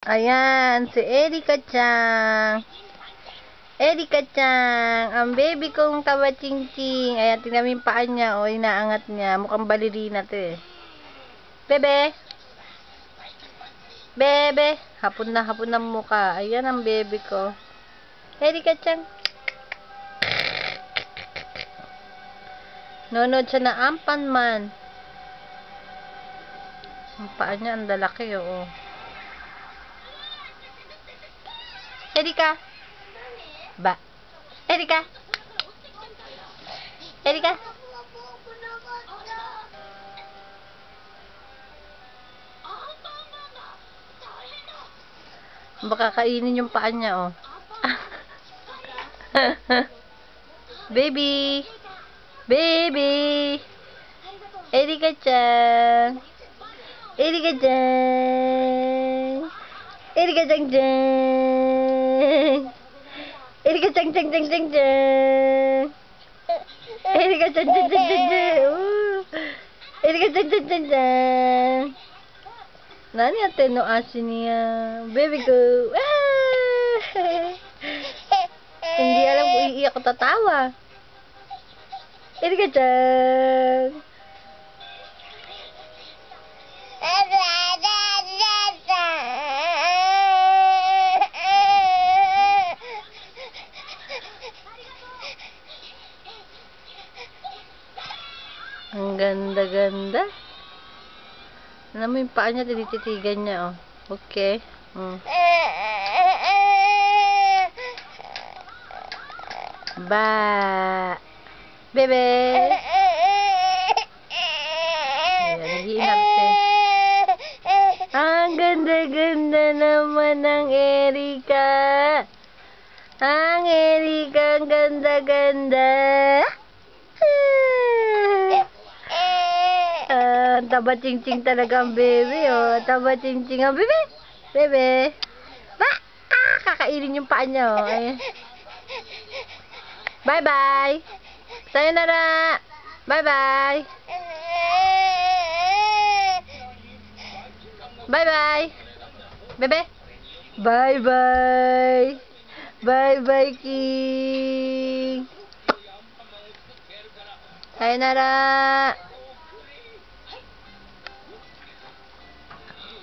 Ayan, si Erika-chan. Erika-chan, ang baby kong kabachingching. Ayan, tingnan mo yung paa niya, o, inaangat niya. Mukhang balerina to eh. Bebe! Bebe! Hapon na mukha. Ayan ang baby ko. Erika-chan. Nonod siya na ampan man. Ang paa niya, ang lalaki, oo. Erika! Ba? Erika! Erika! Baka kainin yung paa niya, oh. Baby! Baby! Erika-chan! Erika-chan! Erika-chan-chan! Erika-chan-chan-chan-chan-chan! Erika-chan-chan-chan-chan-chan! Erika-chan-chan-chan-chan! Nani ate no asin niya? Baby ko! Hindi alam kung iiyak o tatawa. Erika-chan! Ang ganda-ganda. Alam mo yung paa niya, tinititigan niya, oh. Okay. Ba. Bebe. Ayan, nag-iinarte. Ang ganda-ganda naman ng Erika. Ang Erika, ang ganda-ganda. Taba-ching-ching talaga ang baby, oh. Taba-ching-ching ang baby. Bebe. Ba? Kakainin yung paa niya, oh. Bye-bye. Sayonara. Bye-bye. Bye-bye. Bebe. Bye-bye. Bye-bye, King. Sayonara.